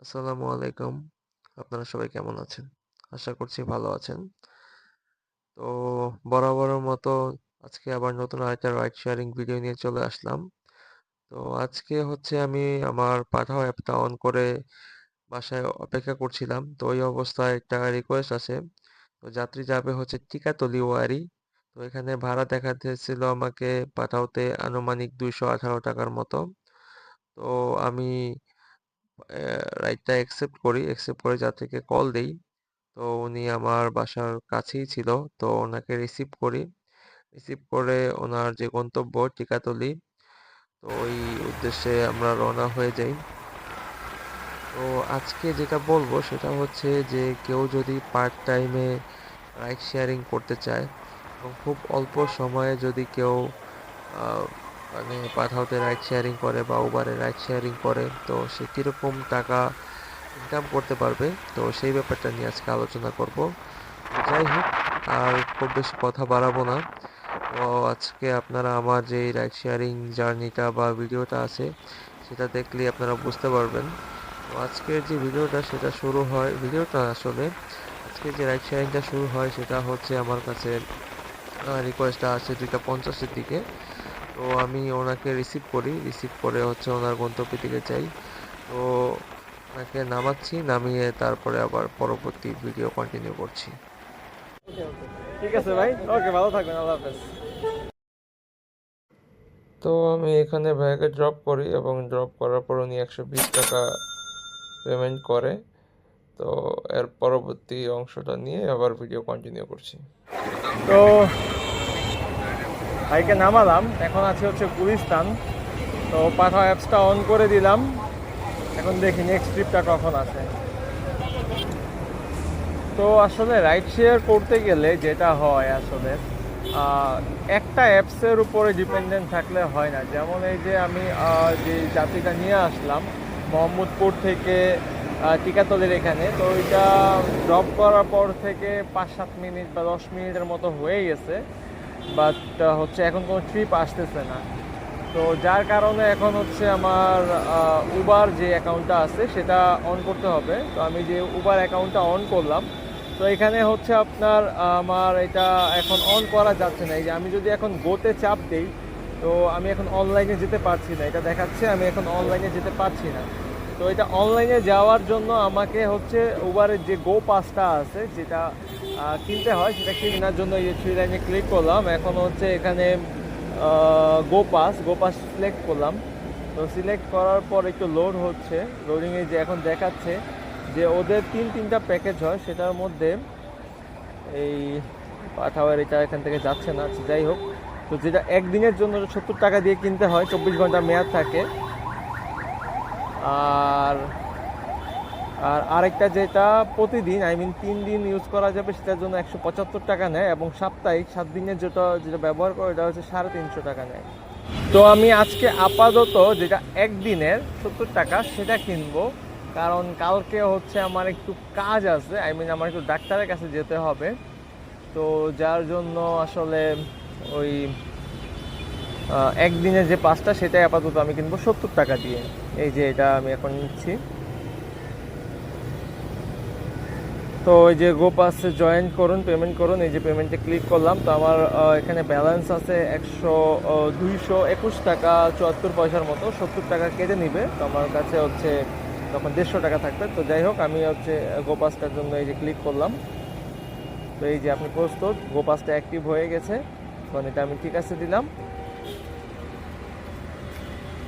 আসসালামু আলাইকুম। আপনারা সবাই কেমন আছেন? আশা করছি ভালো আছেন। তো বরাবরের মতো আজকে আবার নতুন আরেকটা রাইড শেয়ারিং ভিডিও নিয়ে চলে আসলাম। তো আজকে হচ্ছে আমি আমার পাঠাও অ্যাপটা অন করে বাসায় অপেক্ষা করছিলাম। তো ওই অবস্থায় একটা রিকোয়েস্ট আসে। তো যাত্রী যাবে হচ্ছে টিকাতলি ওয়ারী। তো এখানে ভাড়া দেখাতেছিল আমাকে পাঠাওতে আনুমানিক ৳218 মতো। তো আমি রাইডটা অ্যাকসেপ্ট করে যাত্রীকে কল দেই। তো উনি আমার বাসার কাছেই ছিল। তো ওনাকে রিসিভ করি। রিসিভ করে ওনার যে গন্তব্য টিকাতলি, তো ওই উদ্দেশ্যে আমরা রওনা হয়ে যাই। তো আজকে যেটা বলবো সেটা হচ্ছে যে কেউ যদি পার্ট টাইমে রাইড শেয়ারিং করতে চায় এবং খুব অল্প সময়ে যদি কেউ আহ, মানে পাঠাওতে রাইড শেয়ারিং করে বা উবারে রাইড শেয়ারিং করে তো সে কিরকম টাকা ইনকাম করতে পারবে, তো সেই ব্যাপারটা নিয়ে আজকে আলোচনা করব। তো যাই হোক, আর খুব বেশি কথা বাড়াবো না। তো আজকে আপনারা আমার যে রাইড শেয়ারিং জার্নিটা বা ভিডিওটা আছে সেটা দেখলেই আপনারা বুঝতে পারবেন। তো আজকের যে ভিডিওটা আসলে আজকে যে রাইড শেয়ারিংটা শুরু হয় সেটা হচ্ছে আমার কাছে রিকোয়েস্টটা আসে 2:50-এর দিকে। তো আমি ওনাকে রিসিভ করে হচ্ছে ওনার গন্তব্যের দিকে যাই। তো ওনাকে নামাচ্ছি, নামিয়ে তারপরে আবার পরবর্তী ভিডিও কন্টিনিউ করছি। ওকে ওকে ঠিক আছে ভাই। ওকে, ভালো থাকবেন। আল্লাহ হাফেজ। তো আমি এখানে ভাইয়াকে ড্রপ করি এবং ড্রপ করার পর উনি ৳120 পেমেন্ট করে। তো এর পরবর্তী অংশটা নিয়ে আবার ভিডিও কন্টিনিউ করছি। তো ভাইকে নামালাম, এখন আছে হচ্ছে গুলিস্তান। তো পাঠা অ্যাপসটা অন করে দিলাম। এখন দেখি নেক্সট ট্রিপটা কখন আসে। তো আসলে রাইড শেয়ার করতে গেলে যেটা হয় আসলে আহ, একটা অ্যাপসের উপরে ডিপেন্ডেন্ট থাকলে হয় না। যেমন এই যে আমি যে যাত্রীটা নিয়ে আসলাম মোহাম্মদপুর থেকে টিকাতলির এখানে, তো ওইটা ড্রপ করার পর থেকে 5-7 মিনিট বা 10 মিনিটের মতো হয়ে গেছে। বাট হচ্ছে এখন কোনো ট্রিপ আসতেছে না। তো যার কারণে এখন হচ্ছে আমার উবার যে অ্যাকাউন্টটা আছে সেটা অন করতে হবে। তো আমি যে উবার অ্যাকাউন্টটা অন করলাম, তো এখানে হচ্ছে আপনার আমার এটা এখন অন করা যাচ্ছে না। এই যে আমি যদি এখন গোতে চাপ দিই, তো আমি এখন অনলাইনে যেতে পারছি না। এটা দেখাচ্ছে আমি এখন অনলাইনে যেতে পারছি না। তো এটা অনলাইনে যাওয়ার জন্য আমাকে হচ্ছে উবারের যে গো পাসটা আছে যেটা কিনতে হয়, সেটা কেনার জন্য এই যে থ্রি লাইনে ক্লিক করলাম। এখন হচ্ছে এখানে গো পাস সিলেক্ট করলাম। তো সিলেক্ট করার পর একটু লোড হচ্ছে। লোডিংয়ে যে এখন দেখাচ্ছে যে ওদের তিনটা প্যাকেজ হয়, সেটার মধ্যে এই পাঠাওয়ার এটা এখান থেকে যাচ্ছে না। আচ্ছা, যাই হোক। তো যেটা একদিনের জন্য 70 টাকা দিয়ে কিনতে হয়, 24 ঘন্টা মেয়াদ থাকে। আর আর আরেকটা যেটা প্রতিদিন 3 দিন ইউজ করা যাবে, সেটার জন্য 175 টাকা নেয়, এবং সাপ্তাহিক 7 দিনের যেটা যেটা ব্যবহার করে এটা হচ্ছে 350 টাকা নেয়। তো আমি আজকে আপাতত যেটা একদিনের 70 টাকা সেটা কিনবো, কারণ কালকে হচ্ছে আমার একটু কাজ আছে। আমার একটু ডাক্তারের কাছে যেতে হবে। তো যার জন্য আসলে ওই একদিনের যে পাসটা সেটাই আপাতত আমি কিনবো 70 টাকা দিয়ে। এই যে এটা আমি এখন নিচ্ছি। তো ওই যে গো পাসে জয়েন করুন, পেমেন্ট করুন, এই যে পেমেন্টে ক্লিক করলাম। তো আমার এখানে ব্যালেন্স আছে 221 টাকা 74 পয়সার মতো। 70 টাকা কেটে নিবে, তো আমার কাছে হচ্ছে তখন 150 টাকা থাকবে। তো যাই হোক, আমি হচ্ছে গো পাসটার জন্য এই যে ক্লিক করলাম। তো এই যে আপনি প্রস্তুত, গো পাসটা অ্যাক্টিভ হয়ে গেছে। তখন এটা আমি ঠিক আছে দিলাম।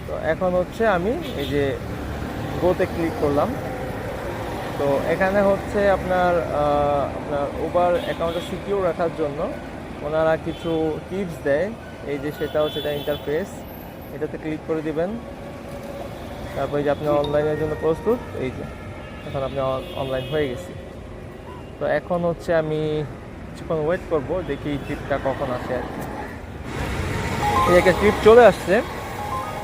তো এখন হচ্ছে আমি এই যে গোতে ক্লিক করলাম। তো এখানে হচ্ছে আপনার উবার অ্যাকাউন্টটা সিকিউর রাখার জন্য ওনারা কিছু টিপস দেয়। এই যে সেটা হচ্ছে এটা ইন্টারফেস, এটাতে ক্লিক করে দিবেন। তারপরে যে আপনি অনলাইনের জন্য প্রস্তুত, এই যে এখন আপনি অনলাইন হয়ে গেছি। তো এখন হচ্ছে আমি কিছুক্ষণ ওয়েট করব, দেখি ট্রিপটা কখন আসে আর কি। এই একটা ট্রিপ চলে আসছে,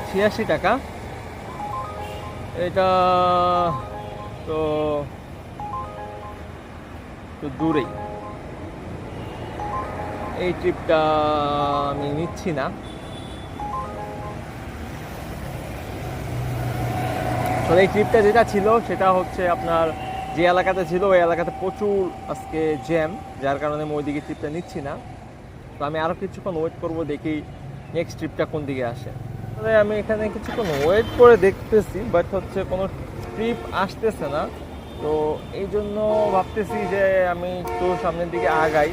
86 টাকা। এটা তো তো দূরেই, এই ট্রিপটা আমি নিচ্ছি না। আসলে এই ট্রিপটা যেটা ছিল সেটা হচ্ছে আপনার যে এলাকাতে ছিল ওই এলাকাতে প্রচুর আজকে জ্যাম, যার কারণে আমি ওইদিকে ট্রিপটা নিচ্ছি না। তো আমি আরও কিছুক্ষণ ওয়েট করব, দেখি নেক্সট ট্রিপটা কোন দিকে আসে। তবে আমি এখানে কিছুক্ষণ ওয়েট করে দেখতেছি, বাট হচ্ছে কোনো ট্রিপ আসতেছে না। তো এই জন্য ভাবতেছি যে আমি একটু সামনের দিকে আগাই,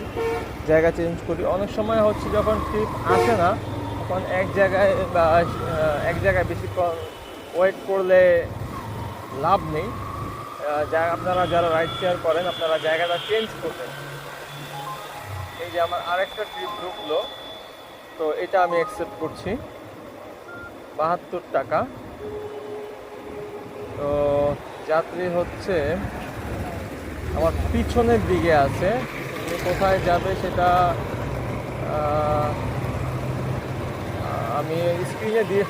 জায়গা চেঞ্জ করি। অনেক সময় হচ্ছে যখন ট্রিপ আসে না তখন এক জায়গায় বেশিক্ষণ ওয়েট করলে লাভ নেই। যা আপনারা যারা রাইড শেয়ার করেন আপনারা জায়গাটা চেঞ্জ করবেন। এই যে আমার আরেকটা ট্রিপ ঢুকলো, তো এটা আমি অ্যাকসেপ্ট করছি 72 টাকা। তো যাত্রী হচ্ছে আমার পিছনের দিকে আছে, উনি কোথায় যাবে সেটা আহ, আমি স্ক্রিনে দিয়ে,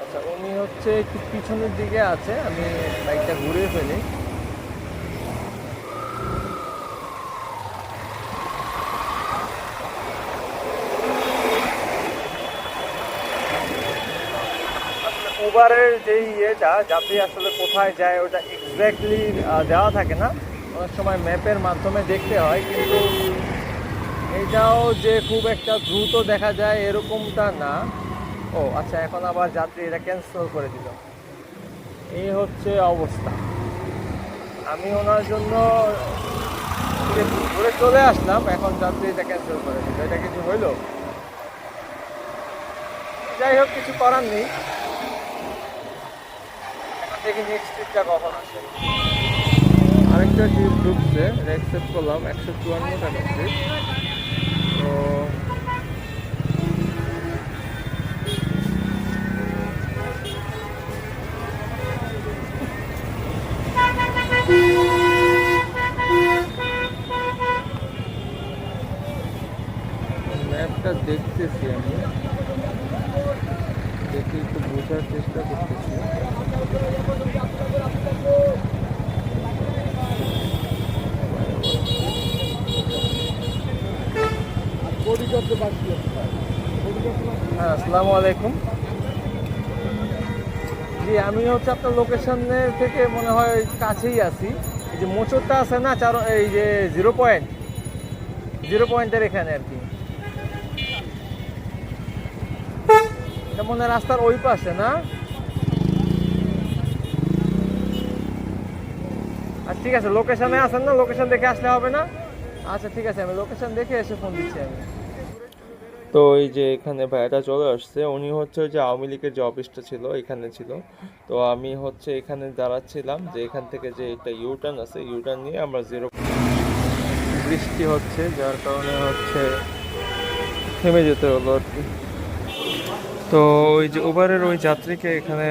আচ্ছা উনি হচ্ছে একটু পিছনের দিকে আছে, আমি বাইকটা ঘুরিয়ে ফেলি। উবারের যেই ইয়েটা যাত্রী আসলে কোথায় যায় ওটা এক্স্যাক্টলি দেওয়া থাকে না, অনেক সময় ম্যাপের মাধ্যমে দেখতে হয়, কিন্তু এটাও যে খুব একটা দ্রুত দেখা যায় এরকমটা না। ও আচ্ছা, এখন আবার যাত্রী এটা ক্যান্সেল করে দিল, এই হচ্ছে অবস্থা। আমি ওনার জন্য ঘুরে চলে আসলাম, এখন যাত্রী এটা ক্যান্সেল করে দিল, এটা কিছু হইলো? যাই হোক, কিছু করার নেই। এখন দেখি নেক্সট ট্রিপটা কখন আসে। আরেকটা ট্রিপ ঢুকছে, এটা অ্যাকসেপ্ট করলাম, 154 টাকা ট্রিপ। তো ম্যাপটা দেখতেছি আমি, দেখি একটু বোঝার চেষ্টা করতেছি। হ্যাঁ, আসসালামু আলাইকুম। জি, আমি হচ্ছে আপনার লোকেশনের থেকে মনে হয় কাছেই আছি। এই যে মোচরটা আছে না, এই যে জিরো পয়েন্টের এখানে আর কি, এটা মনে হয় রাস্তার ওই পাশে না? আর ঠিক আছে, লোকেশনে আছেন না, লোকেশন দেখে আসলে হবে না? আচ্ছা ঠিক আছে, আমি লোকেশন দেখে এসে ফোন দিচ্ছি আমি। তো এই যে এখানে ভাইয়াটা চলে আসছে, উনি হচ্ছে যে আওয়ামী লীগের যে অফিসটা ছিল এখানে ছিল। তো আমি হচ্ছে এখানে দাঁড়াচ্ছিলাম, যে এখান থেকে যে একটা ইউটার্ন আছে, ইউটার্ন নিয়ে আমরা বৃষ্টি হচ্ছে যার কারণে হচ্ছে থেমে যেতে হলো আর কি। তো ওই যে উবারের ওই যাত্রীকে এখানে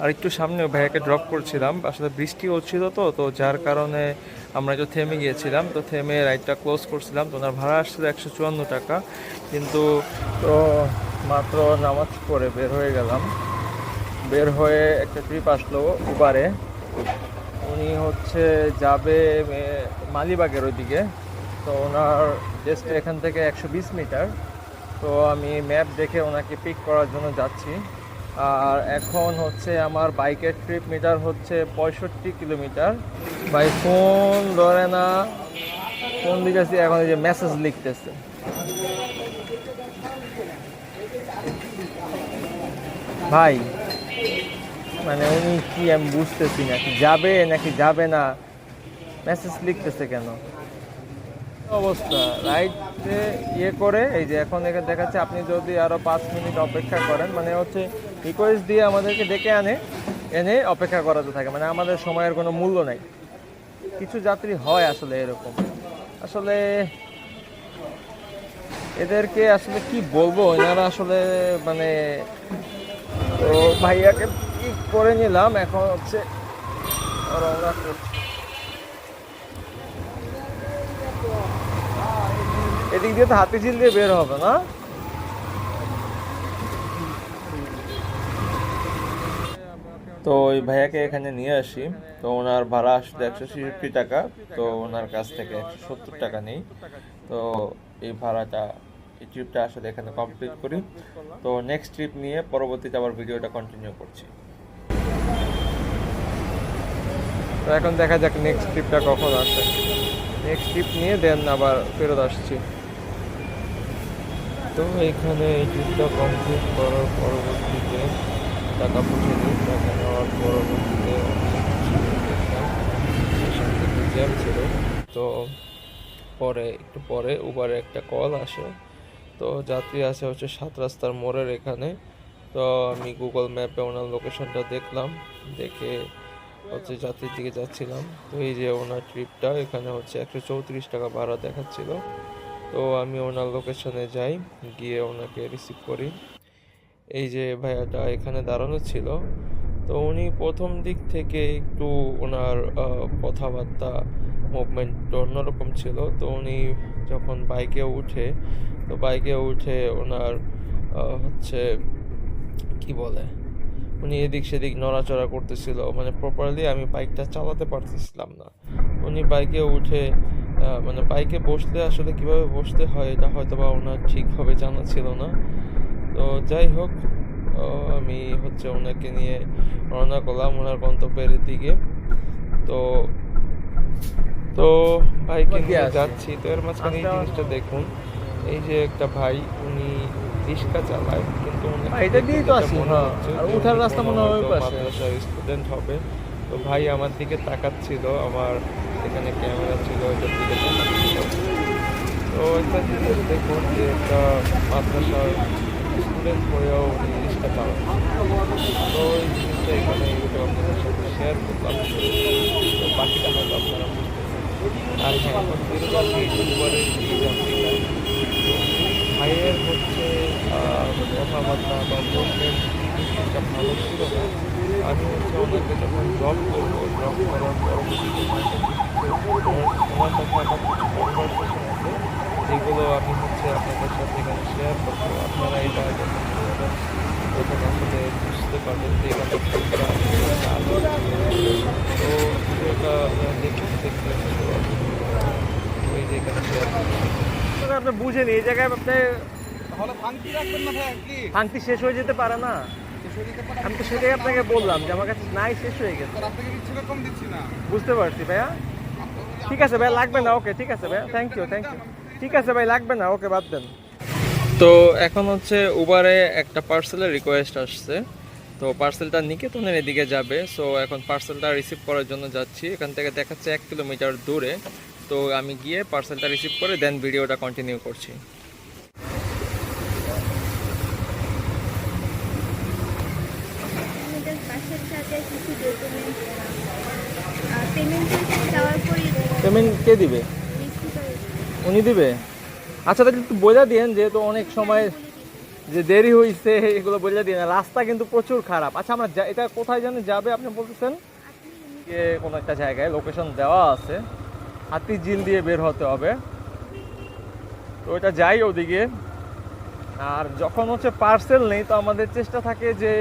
আরেকটু সামনে ভাইয়াকে ড্রপ করছিলাম, আসলে বৃষ্টি হচ্ছিল, তো যার কারণে আমরা একটু থেমে গিয়েছিলাম, তো থেমে রাইডটা ক্লোজ করছিলাম। তো ওনার ভাড়া আসছিল 154 টাকা, কিন্তু তো মাত্র নামাজ পড়ে বের হয়ে গেলাম, বের হয়ে একটা ট্রিপ আসলো উবারে। উনি হচ্ছে যাবে মালিবাগের ওইদিকে, তো ওনার জাস্ট এখান থেকে 120 মিটার। তো আমি ম্যাপ দেখে ওনাকে পিক করার জন্য যাচ্ছি। আর এখন হচ্ছে আমার বাইকের ট্রিপ মিটার হচ্ছে 65 কিলোমিটার। ভাই ফোন ধরে না, ফোন দিতেছি, এখন এই যে মেসেজ লিখতেছে। ভাই মানে উনি কি, আমি বুঝতেছি না, কি যাবে নাকি যাবে না, মেসেজ লিখতেছে কেন? অবস্থা রাইটে ইয়ে করে, এই যে এখন এখানে দেখাচ্ছে আপনি যদি আরো 5 মিনিট অপেক্ষা করেন, মানে হচ্ছে রিকোয়েস্ট দিয়ে আমাদেরকে ডেকে এনে অপেক্ষা করাতে থাকে, মানে আমাদের সময়ের কোনো মূল্য নাই। কিছু যাত্রী হয় আসলে এরকম, আসলে এদেরকে আসলে কি বলবো, এনারা আসলে মানে, তো ভাইয়াকে কি করে নিলাম, এখন হচ্ছে রওনা করছি। এদিক দিয়ে তো হাতিঝিল দিয়ে বের হবে না? তো ওই ভাইয়াকে এখানে নিয়ে আসি, তো ওনার ভাড়া আসলে 166 টাকা, তো ওনার কাছ থেকে 170 টাকা নেই। তো এই ভাড়াটা, এই ট্রিপটা আসলে এখানে কমপ্লিট করি। তো নেক্সট ট্রিপ নিয়ে পরবর্তীতে আবার ভিডিওটা কন্টিনিউ করছি। তো এখন দেখা যাক নেক্সট ট্রিপটা কখন আসে। নেক্সট ট্রিপ নিয়ে দেন আবার ফেরত আসছি। তো এখানে এই ট্রিপটা কমপ্লিট করার পরবর্তীতে টাকা পৌঁছে দিই। টাকা নেওয়ার পরবর্তীতে জ্যাম ছিল। তো একটু পরে উবারে একটা কল আসে। তো যাত্রী আছে হচ্ছে 7 রাস্তার মোড়ের এখানে। তো আমি গুগল ম্যাপে ওনার লোকেশনটা দেখলাম, দেখে হচ্ছে যাত্রীর দিকে যাচ্ছিলাম। তো এই যে ওনার ট্রিপটা, এখানে হচ্ছে 134 টাকা ভাড়া দেখাচ্ছিল। তো আমি ওনার লোকেশনে যাই, গিয়ে ওনাকে রিসিভ করি। এই যে ভাইয়াটা এখানে দাঁড়ানো ছিল। তো উনি প্রথম দিক থেকে একটু ওনার কথাবার্তা মুভমেন্ট অন্যরকম ছিল। তো উনি যখন বাইকে উঠে ওনার হচ্ছে কি বলে, উনি এদিক সেদিক নড়াচড়া করতেছিল, মানে প্রপারলি আমি বাইকটা চালাতে পারতেছিলাম না। উনি বাইকে উঠে মানে বাইকে বসলে আসলে কিভাবে বসতে হয় এটা হয়তো বা ওনার ঠিকভাবে জানা ছিল না। তো যাই হোক, আমি হচ্ছে ওনাকে নিয়ে রওনা করলাম ওনার গন্তব্যের দিকে। তো তো বাইকে নিয়ে যাচ্ছি। তো এর মাঝখানে এই জিনিসটা দেখুন, এই যে একটা ভাই, উনি রিক্সা চালায়, কিন্তু এটা দিয়েই তো আসি। হ্যাঁ, আর উঠার রাস্তা মনে হয় ওই পাশে। মাদ্রাসার স্টুডেন্ট হবে। তো ভাই আমার দিকে তাকাচ্ছিল, আমার এখানে ক্যামেরা ছিল, ওইটার দিকে তাকাচ্ছিল। তো একটা জিনিস দেখুন যে একটা মাদ্রাসার স্টুডেন্ট হয়েও উনি রিক্সা চালাচ্ছে। তো এই জিনিসটা এখানে একটু আপনাদের সাথে শেয়ার করলাম। তো বাকিটা হয়তো আপনারা বুঝতেছেন। আর হ্যাঁ, এখন ফিরে যাচ্ছি উবারের এই যাত্রীটা। তো ভাইয়ের হচ্ছে কথাবার্তা বা মুভমেন্ট জিনিসটা ভালো ছিল না। আমি হচ্ছে ওনাকে যখন ড্রপ করবো, ড্রপ করার পরবর্তীতে ওনার সাথে আমার কিছু কনভারসেশন আছে, যেগুলো আমি হচ্ছে আপনাদের সাথে এখানে শেয়ার করবো। আপনারা এটা যখন শুনবেন তখন আসলে বুঝতে পারবেন যে এখানে কোনটা আলো। তো সেটা আপনারা দেখবেন। ওই যে এখানে শেয়ার করছি। আপনি বুঝেন এই জায়গায় আপনি ভাঙতি শেষ হয়ে যেতে পারে না। আমি তো সেটাই আপনাকে বললাম যে আমার কাছে নাই, শেষ হয়ে গেছে। বুঝতে পারছি ভাইয়া। ঠিক আছে ভাই, লাগবে না। ওকে, ঠিক আছে ভাইয়া, থ্যাংক ইউ। ঠিক আছে ভাই, লাগবে না। ওকে, বাদ দেন। তো এখন হচ্ছে উবারে একটা পার্সেলের রিকোয়েস্ট আসছে। তো পার্সেলটা নিকেতনের এদিকে যাবে। সো এখন পার্সেলটা রিসিভ করার জন্য যাচ্ছি। এখান থেকে দেখাচ্ছে 1 কিলোমিটার দূরে। তো আমি গিয়ে পার্সেলটা রিসিভ করে দেন ভিডিওটা কন্টিনিউ করছি। পেমেন্ট কে দিবে? উনি দিবে? আচ্ছা, তাহলে একটু বলে দিন, যেহেতু অনেক সময় যে দেরি হয়েছে এগুলো বলে দিন। রাস্তা কিন্তু প্রচুর খারাপ। আচ্ছা, আমরা এটা কোথায় জানি যাবে আপনি বলতেছেন? কোনো একটা জায়গায় লোকেশন দেওয়া আছে, হাতিঝিল দিয়ে বের হতে হবে। তো ওইটা যাই ওদিকে। আর যখন হচ্ছে পার্সেল নেই, তো আমাদের চেষ্টা থাকে যে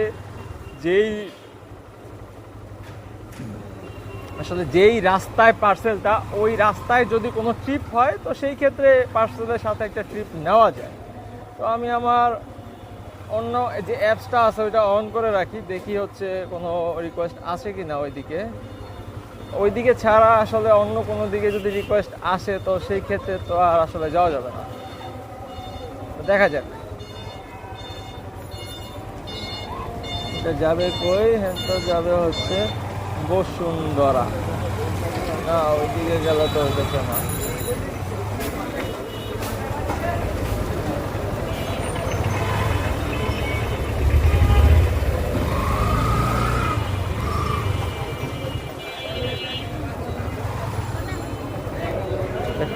যেই রাস্তায় পার্সেলটা, ওই রাস্তায় যদি কোনো ট্রিপ হয় তো সেই ক্ষেত্রে পার্সেলের সাথে একটা ট্রিপ নেওয়া যায়। তো আমি আমার অন্য যে অ্যাপসটা আছে ওইটা অন করে রাখি, দেখি হচ্ছে কোনো রিকোয়েস্ট আসে কি না ওইদিকে ছাড়া আসলে অন্য কোনো দিকে যদি রিকোয়েস্ট আসে তো সেই ক্ষেত্রে তো আর আসলে যাওয়া যাবে না। দেখা যাক এটা যাবে কই। হ্যাঁ, তো যাবে হচ্ছে বসুন্ধরা। না, ওইদিকে গেলে তো দেখে না।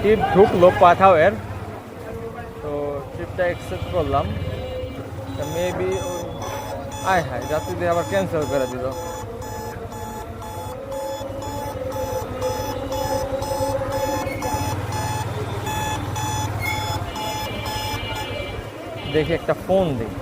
ট্রিপ ঢুকলো পাঠাওয়ের। তো ট্রিপটা অ্যাকসেপ্ট করলাম। মেবি আয় হায়, যাত্রীদের আবার ক্যান্সেল করে দিল। দেখি একটা ফোন দিই।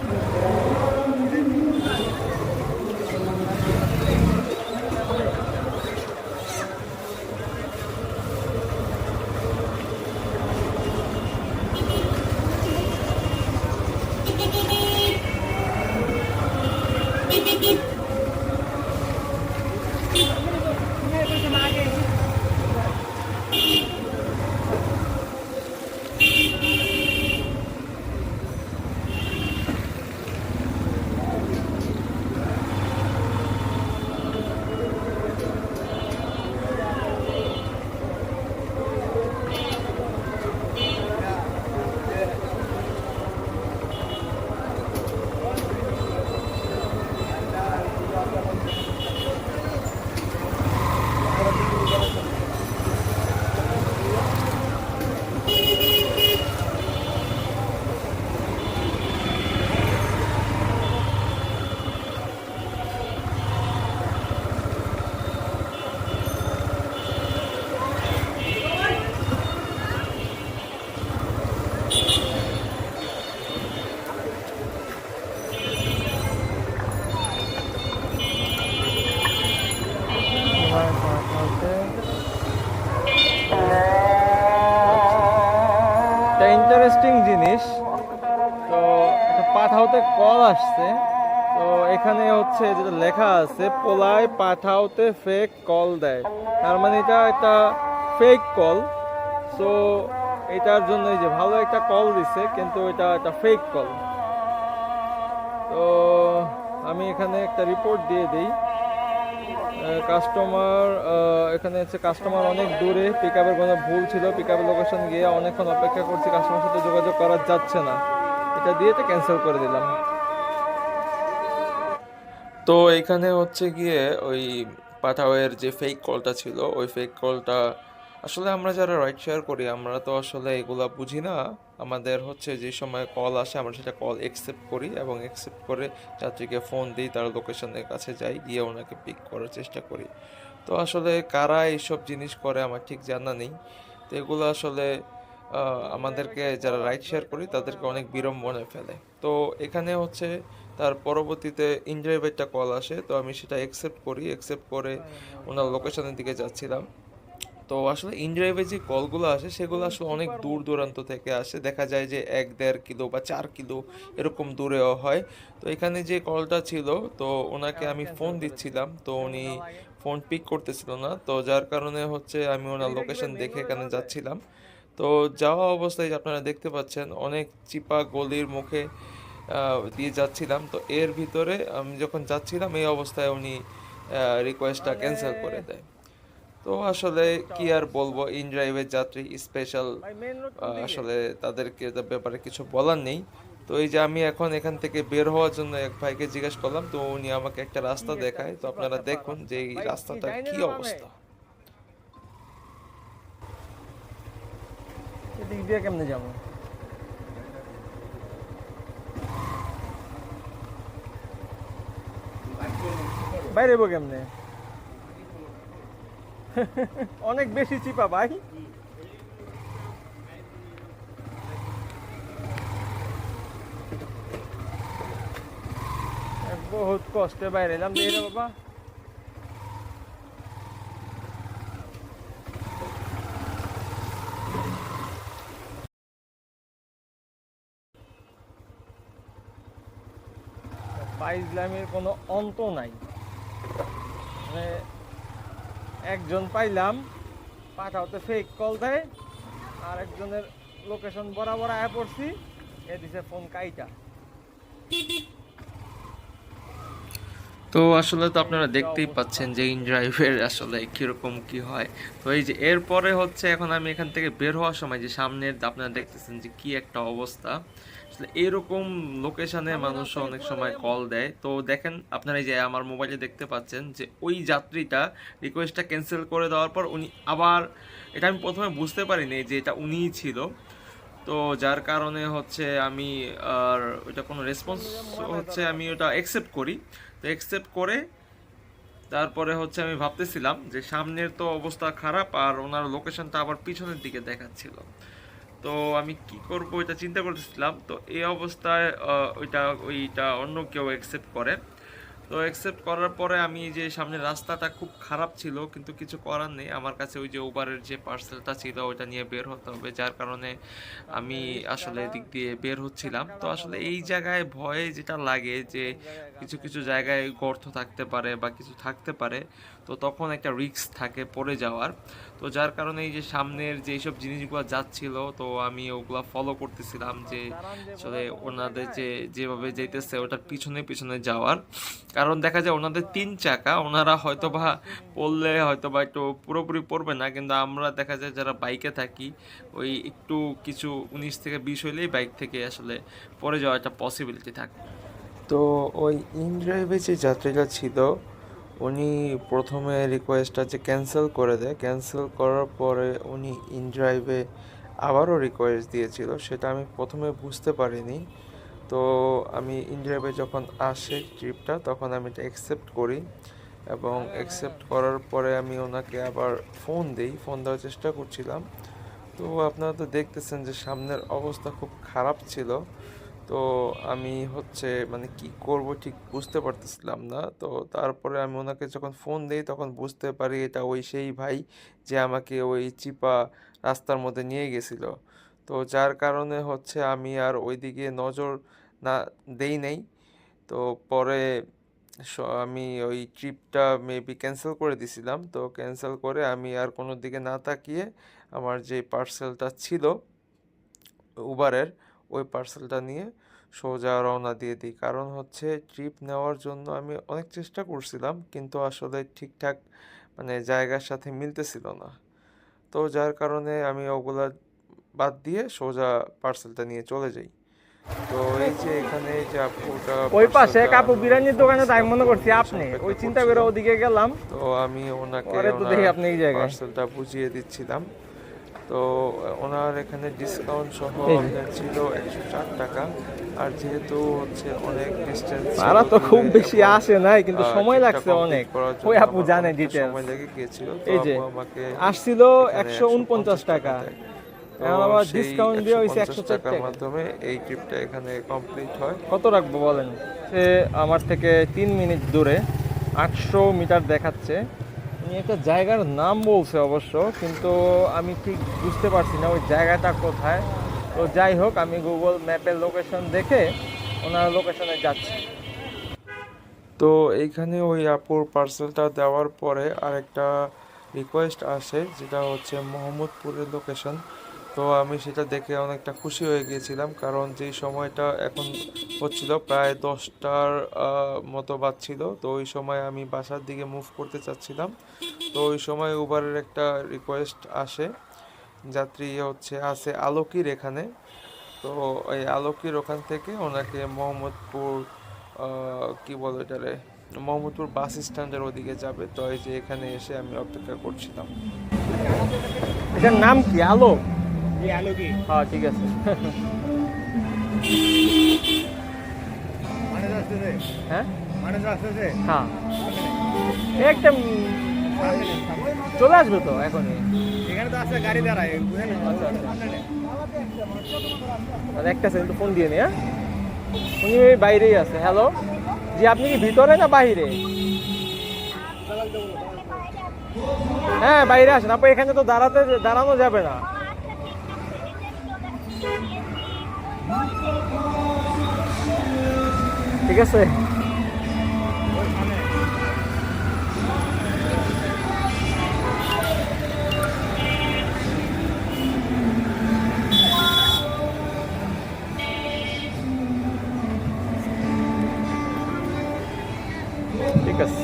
পাঠাওতে কল আসছে। তো এখানে হচ্ছে যেটা লেখা আছে, পোলায় পাঠাওতে ফেক কল দেয়, তার মানে এটা একটা ফেক কল। সো এটার জন্য এই যে ভালো একটা কল দিছে, কিন্তু এটা একটা ফেক কল। তো আমি এখানে একটা রিপোর্ট দিয়ে দিই। কাস্টমার, এখানে হচ্ছে কাস্টমার অনেক দূরে, পিক আপের কোনো ভুল ছিল, পিক আপের লোকেশন গিয়ে অনেকক্ষণ অপেক্ষা করছি, কাস্টমার সাথে যোগাযোগ করা যাচ্ছে না। এটা দিয়ে এটা ক্যান্সেল করে দিলাম। তো এখানে হচ্ছে গিয়ে ওই পাঠাওয়ের যে ফেক কলটা ছিল, ওই ফেক কলটা আসলে আমরা যারা রাইড শেয়ার করি আমরা তো আসলে এগুলা বুঝি না। আমাদের হচ্ছে যে সময় কল আসে আমরা সেটা কল একসেপ্ট করি এবং একসেপ্ট করে যাত্রীকে ফোন দিই, তার লোকেশনের কাছে যাই, গিয়ে ওনাকে পিক করার চেষ্টা করি। তো আসলে কারা এইসব জিনিস করে আমার ঠিক জানা নেই। তো এগুলো আসলে আমাদেরকে যারা রাইড শেয়ার করি তাদেরকে অনেক বিড়ম্বনায় ফেলে। তো এখানে হচ্ছে তার পরবর্তীতে ইনড্রাইভ একটা কল আসে, তো আমি সেটা একসেপ্ট করি, একসেপ্ট করে ওনার লোকেশনের দিকে যাচ্ছিলাম। তো আসলে ইনড্রাইভে যে কলগুলো আসে সেগুলো আসলে অনেক দূর দূরান্ত থেকে আসে, দেখা যায় যে 1-1.5 কিলো বা 4 কিলো এরকম দূরেও হয়। তো এখানে যে কলটা ছিল, তো ওনাকে আমি ফোন দিচ্ছিলাম, তো উনি ফোন পিক করতেছিল না, তো যার কারণে হচ্ছে আমি ওনার লোকেশন দেখে এখানে যাচ্ছিলাম। তো যাওয়া অবস্থায় যে আপনারা দেখতে পাচ্ছেন অনেক চিপা গলির মুখে দিয়ে যাচ্ছিলাম, তো এর ভিতরে আমি যখন যাচ্ছিলাম এই অবস্থায় উনি রিকোয়েস্টটা ক্যান্সেল করে দেয়। তো আসলে কি আর বলবো, ইন ড্রাইভের যাত্রী স্পেশাল, ভাই মেন রোড কোন দিকে? আসলে তাদেরকে তার ব্যাপারে কিছু বলার নেই। তো এই যে আমি এখন এখান থেকে বের হওয়ার জন্য এক ভাইকে জিজ্ঞেস করলাম, তো উনি আমাকে একটা কি রাস্তা একটা দেখায়, তো চিপা আপনারা চাপা দেখুন যে রাস্তা এই ভাই, কি রাস্তাটার ডাইনে কি না বামে? অবস্থা। এদিক দিয়ে কেমনে যাবো? বাইরে যাবো কেমনে? অনেক বেশি চিপা ভাই। বহুত কষ্টে বাইরে এলাম, দিয়ে রে বাবা। ফাইজলামের কোনো অন্ত নাই। মানে একজন পাইলাম পাঠাওতে ফেক কল দেয়, আর একজনের লোকেশন বরাবর আয়া পড়ছি, এ দিছে ফোন কাইটা। তো আসলে তো আপনারা এই দেখতেই অবস্থা। পাচ্ছেন যে ইন ড্রাইভের আসলে কিরকম কি হয়। তো এই যে এরপরে হচ্ছে এখন আমি এখান থেকে বের হওয়ার সময় যে সামনের আপনারা দেখতেছেন যে কি একটা অবস্থা। আসলে এরকম লোকেশনে সামনে মানুষ রাস্তা কি অনেক পুরো সময় জ্যাম? কল দেয়। তো দেখেন আপনারা এই যে আমার মোবাইলে দেখতে পাচ্ছেন যে ওই যাত্রীটা রিকোয়েস্টটা ক্যান্সেল করে দেওয়ার পর উনি আবার, এটা আমি প্রথমে বুঝতে পারিনি যে এটা উনিই ছিল। তো যার কারণে হচ্ছে আমি আর ওইটা কোনো রেসপন্স, বন্ধু মহানায় হচ্ছে ধরা আমি লাগবে। ওটা অ্যাকসেপ্ট করি। তো অ্যাকসেপ্ট করে তারপরে হচ্ছে আমি ভাবতেছিলাম যে সামনের তো অবস্থা খারাপ আর ওনার লোকেশনটা আবার পিছনের দিকে দেখাচ্ছিল। তো আমি কি করব এটা চিন্তা করতেছিলাম, তো এই অবস্থায় ওইটা অন্য কেউ অ্যাকসেপ্ট করে। তো অ্যাকসেপ্ট করার পরে আমি যে সামনের রাস্তাটা খুব খারাপ ছিল, কিন্তু কিছু করার নেই, আমার কাছে ওই যে উবারের যে পার্সেলটা ছিল ওইটা নিয়ে বের হতে হবে, যার কারণে আমি সামনে আসলে রিক্সাওয়ালা এদিক দিয়ে বের হচ্ছিলাম। তো ধাক্কা আসলে মারলো এই কত? জায়গায় ভয়ে যেটা লাগে যে কোন জায়গায় কিছু গাছে কিছু ধাক্কা জায়গায় মারলো? গর্ত থাকতে পারে বা কিছু থাকতে পারে, তো তখন একটা রিস্ক থাকে পড়ে যাওয়ার। তো যার কারণে এই যে সামনের যে সব জিনিসগুলো যাচ্ছিল, তো আমি ওগুলা ফলো করতেছিলাম যে দাঁড়ান যে আসলে বড় কোন ওনাদের জায়গায়? যে যেভাবে সামনে যাইতেছে ওটার দেখতেছি। পিছনে পিছনে যাওয়ার। কারণ দেখা যায় ওনাদের 3 চাকা, ওনারা হয়তো বা পড়লে হয়তো বা একটু পুরোপুরি পড়বে না, কিন্তু আমরা দেখা যায় যারা বাইকে থাকি ওই একটু কিছু 19 থেকে 20 হইলেই বাইক থেকে আসলে পড়ে যাওয়ার একটা পসিবিলিটি থাকে। তো ওই ইন ড্রাইভে যে যাত্রীটা ছিল উনি প্রথমে রিকোয়েস্টটা যে ক্যান্সেল করে দেয়, ক্যান্সেল করার পরে উনি ইন ড্রাইভে আবারও রিকোয়েস্ট দিয়েছিল, সেটা আমি প্রথমে বুঝতে পারিনি। তো আমি ইন ড্রাইভে যখন আসে ট্রিপটা তখন আমি এটা অ্যাকসেপ্ট করি, এবং ভাঙা ভাঙা। অ্যাকসেপ্ট করার পরে আমি ওনাকে আবার ফোন দিই, ফোন দেওয়ার চেষ্টা করছিলাম। তো আপনারা তো দেখতেছেন যে সামনের অবস্থা খুব খারাপ ছিল। তো আমি হচ্ছে মানে কি করব ঠিক বুঝতে পারতেছিলাম না। তো তারপরে আমি ওনাকে যখন ফোন দেই তখন বুঝতে পারি এটা ওই সেই ভাই যে আমাকে ওই চিপা রাস্তার মধ্যে নিয়ে গেছিল। তো যার কারণে হচ্ছে আমি আর ওইদিকে নজর না দেই নাই। তো পরে আমি ওই ট্রিপটা মেবি ক্যান্সেল করে দিছিলাম। তো ক্যান্সেল করে আমি আর কোনো দিকে না তাকিয়ে আমার যে পার্সেলটা ছিল উবারের, ওই পার্সেলটা নিয়ে সোজা রওনা দিয়ে দিই। কারণ হচ্ছে ট্রিপ নেওয়ার জন্য আমি অনেক চেষ্টা করছিলাম, কিন্তু আসলে ঠিকঠাক মানে জায়গার সাথে মিলতেছিল না। তো যার কারণে আমি ওগুলা বাদ দিয়ে সোজা পার্সেলটা নিয়ে চলে যাই। তো এই যে এখানে এই যে আপুটা ওই পাশে পার্সেলটা কাপু আনার জন্য বিরিয়ানির ফোন দোকানে দিছে, তাই আমি মনে ওর করছি জন্য এসে আপনি, ওই অপেক্ষা চিন্তা করে করছিলাম। ওদিকে গেলাম। তো আমি ওনাকে পরে তো ওনার দেখি আপনি এই জায়গায়। পার্সেলটা বুঝিয়ে দিচ্ছিলাম। তো ওনার এখানে ডিসকাউন্ট সহ এই যে আপনার ছিল 104 টাকা। আর যেহেতু হচ্ছে অনেক ডিস্টেন্স ছিল ভাড়া তো খুব দূরে, বেশি এবং আসে নাই, কিন্তু সময় ট্রিপটা লাগছে কমপ্লিট অনেক। করার ওই জন্য আপু আমার জানে অনেকটা ডিটেলস। সময় লেগে গিয়েছিল, তো এই যে আপু আমাকে আসছিল এখানে 149 150 টাকা টাকা, দেয়। তো এখন আবার সেই ডিসকাউন্ট দিয়ে হয়েছে 150 104 টাকার টাকা। মাধ্যমে এই ট্রিপটা এখানে কমপ্লিট হয়। কত রাখবো বলেন? সে আমার থেকে 3 মিনিট দূরে, 800 মিটার দেখাচ্ছে। উনি একটা জায়গার নাম বলছে অবশ্য, কিন্তু আমি ঠিক বুঝতে পারছি না ওই জায়গাটা কোথায়। তো যাই হোক, আমি গুগল ম্যাপের লোকেশন দেখে ওনার লোকেশনে যাচ্ছি। তো এইখানে ওই আপুর পার্সেলটা দেওয়ার পরে আরেকটা রিকোয়েস্ট আসে, যেটা হচ্ছে মোহাম্মদপুরের লোকেশন। তো আমি সেটা দেখে অনেকটা খুশি হয়ে গিয়েছিলাম, কারণ যেই সময়টা এখন হচ্ছিল প্রায় 10টার মতো বাজছিল। তো ওই সময় আমি বাসার দিকে মুভ করতে চাচ্ছিলাম। তো ওই সময় উবারের একটা রিকোয়েস্ট আসে, যাত্রী হচ্ছে আছে আলোকির এখানে। তো ওই আলোকির ওখান থেকে ওনাকে মোহাম্মদপুর কি বলে এটারে, মোহাম্মদপুর বাস স্ট্যান্ডের ওদিকে যাবে। তো এই যে এখানে এসে আমি অপেক্ষা করছিলাম। এটার নাম কি? আলো? হ্যাঁ, ঠিক আছে। হ্যাঁ হ্যাঁ, একদম চলে আসবে তো এখনই। এখানে তো আছে গাড়ি দাঁড়ায়, বুঝেন? আচ্ছা আচ্ছা, আর একটা সেকেন্ড ফোন দিয়ে নি। হ্যাঁ, উনি ওই বাইরেই আছে। হ্যালো, জি আপনি কি ভিতরে না বাইরে? হ্যাঁ, বাইরে আসেন আপু, এখানে তো দাঁড়ানো যাবে না। ঠিক আছে। ঠিক আছে।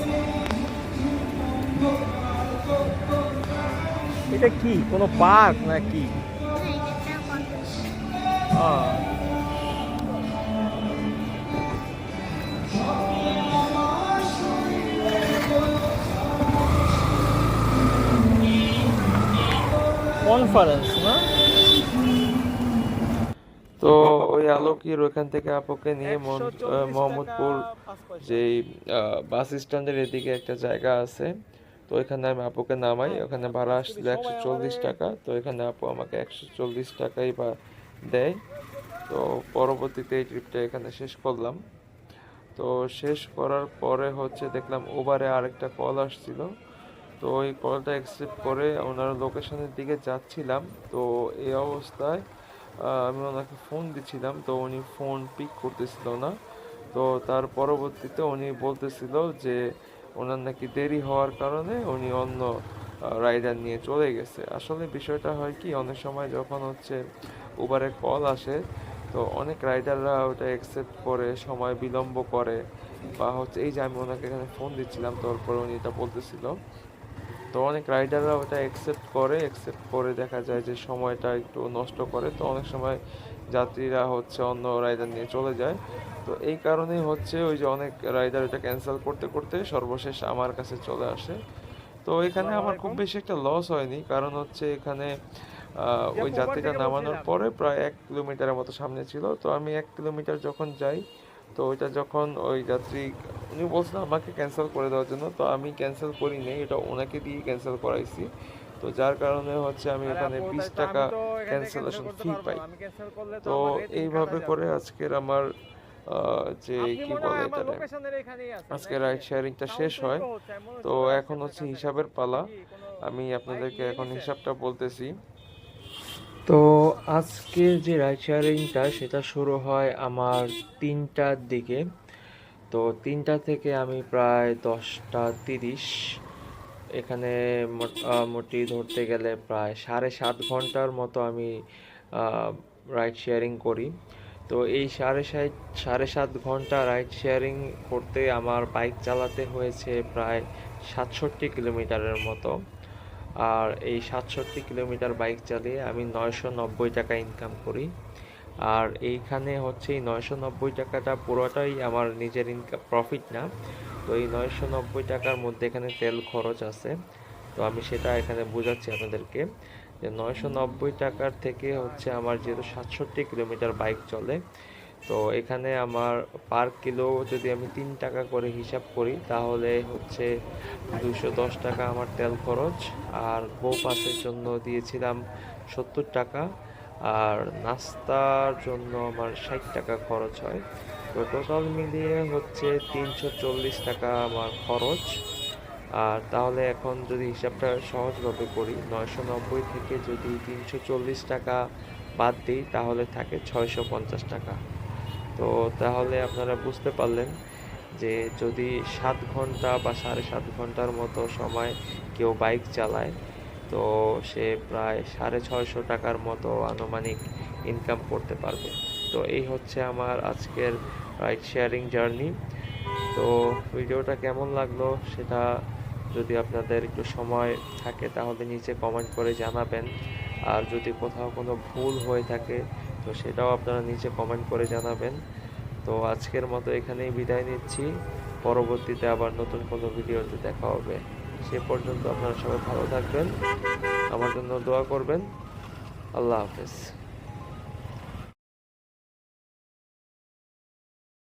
এটা কি কোনো পার্ক নাকি? কনফারেন্স না? তো ওই আলোকির ওইখান থেকে আপুকে নিয়ে 140 টাকা মোহাম্মদপুর 5 পয়সা। যেই বাস স্ট্যান্ডের এদিকে একটা জায়গা আছে, তো ওইখানে আমি আপুকে নামাই। ওখানে ভাড়া আসছিল সবাই 140 টাকা। তো এখানে আপু আমাকে 140 টাকাই বা দেয়। তো পরবর্তীতে এই ট্রিপটা এখানে শেষ করলাম। তো শেষ করার পরে হচ্ছে দেখলাম ওবারে আরেকটা কল আসছিল। তো ওই কলটা অ্যাকসেপ্ট করে ওনার লোকেশনের দিকে যাচ্ছিলাম। তো এই অবস্থায় আমি ওনাকে ফোন দিছিলাম, তো উনি ফোন পিক করতেছিল না। তো তার পরবর্তীতে উনি বলতেছিল যে ওনার নাকি দেরি হওয়ার কারণে উনি অন্য রাইডার নিয়ে চলে গেছে। আসলে বিষয়টা হয় কি, অনেক সময় যখন হচ্ছে উবারে কল আসে, তো অনেক রাইডাররা ওটা অ্যাকসেপ্ট করে সময় বিলম্ব করে, বা হচ্ছে এই যে আমি ওনাকে এখানে ফোন দিচ্ছিলাম তারপরে উনি এটা বলতেছিল। তো অনেক রাইডাররা ওটা অ্যাকসেপ্ট করে দেখা যায় যে সময়টা একটু নষ্ট করে। তো অনেক সময় যাত্রীরা হচ্ছে অন্য রাইডার নিয়ে চলে যায়। তো এই কারণেই হচ্ছে ওই যে অনেক রাইডার এটা ক্যান্সেল করতে করতে সর্বশেষ আমার কাছে চলে আসে। তো এখানে আসসালামু আমার খুব আলাইকুম। বেশি একটা লস হয়নি, কারণ হচ্ছে এখানে জি ওই আপু, ওপার যাত্রীটা থেকে নামানোর বলছিলাম। পরে প্রায় 1 কিলোমিটারের মতো সামনে ছিল। তো আমি 1 কিলোমিটার যখন যাই, তো ওইটা যখন ওই যাত্রী উনি বলছিল আমাকে ক্যান্সেল করে দেওয়ার জন্য, তো আমি ক্যান্সেল করি নাই, এটা ওনাকে দিয়ে ক্যান্সেল করাইছি। তো যার কারণে হচ্ছে আমি আরে ওখানে আপু, তাই 20 তো টাকা আমি তো এখান থেকে ক্যান্সেল ক্যান্সেলেশন করতে ফি পারবো পাই। না। আমি ক্যান্সেল করলে তো তো আমার রেটিং কাটা এইভাবে যাবে। করে আজকের আমার যে আপনি কি মনে বলে হয় আমার এটারে, লোকেশনের এখানেই আছেন আজকে নাকি? রাইড শেয়ারিংটা সাউন্ড শেষ তো হয়। ইকো হচ্ছে, আমি মনে হয় তো চলে আসছি এখন আপনার হচ্ছে কাছাকাছি। হিসাবের আপনি পালা। কি কোনো আমি বাইক আপনাদেরকে নিয়ে এখন নিছেন? হিসাবটা বলতেছি। তো তো আজকের যে রাইড শেয়ারিংটা সেটা শুরু হয় আমার 3টার দিকে। তো 3টা থেকে আমি প্রায় 10টা 30 এখানে মোটামুটি ধরতে গেলে প্রায় 7.5 ঘন্টার মতো আমি রাইড শেয়ারিং করি। তো এই 7.5 ঘন্টা রাইড শেয়ারিং করতে আমার বাইক চালাতে হয়েছে প্রায় 67 কিলোমিটারের মতো। আর এই 67 কিলোমিটার বাইক চালিয়ে আমি 990 টাকা ইনকাম করি। আর এইখানে হচ্ছে এই 990 টাকাটা পুরোটাই আমার নিজের ইনকাম, প্রফিট না। তো এই 990 টাকার মধ্যে এখানে তেল খরচ আছে। তো আমি সেটা এখানে বোঝাচ্ছি আপনাদেরকে যে 990 টাকার থেকে হচ্ছে আমার যেহেতু 67 কিলোমিটার বাইক চলে, তো এখানে আমার পার কিলো যদি আমি 3 টাকা করে হিসাব করি তাহলে হচ্ছে 210 টাকা আমার তেল খরচ। আর গো পাসের জন্য দিয়েছিলাম 70 টাকা। আর নাস্তার জন্য আমার 60 টাকা খরচ হয়। তো টোটাল মিলিয়ে হচ্ছে 340 টাকা আমার খরচ। আর তাহলে এখন যদি হিসাবটা সহজভাবে করি, 990 থেকে যদি 340 টাকা বাদ দিই তাহলে থাকে 650 টাকা। তো তাহলে আপনারা বুঝতে পারলেন যে যদি 7 ঘন্টা বা 7.5 ঘন্টার মতো সময় কেউ বাইক চালায়, তো সে প্রায় 650 টাকার মতো আনুমানিক ইনকাম করতে পারবে। তো এই হচ্ছে আমার আজকের রাইড শেয়ারিং জার্নি। তো ভিডিওটা কেমন লাগলো সেটা যদি আপনাদের একটু সময় থাকে তাহলে নিচে কমেন্ট করে জানাবেন। আর যদি কোথাও কোনো ভুল হয়ে থাকে তো সেটাও আপনারা নিচে কমেন্ট করে জানাবেন। তো আজকের মতো এখানেই বিদায় নিচ্ছি। পরবর্তীতে আবার নতুন কোনো ভিডিওতে দেখা হবে। সে পর্যন্ত আপনারা সবাই ভালো থাকবেন, আমার জন্য দোয়া করবেন। আল্লাহ হাফেজ।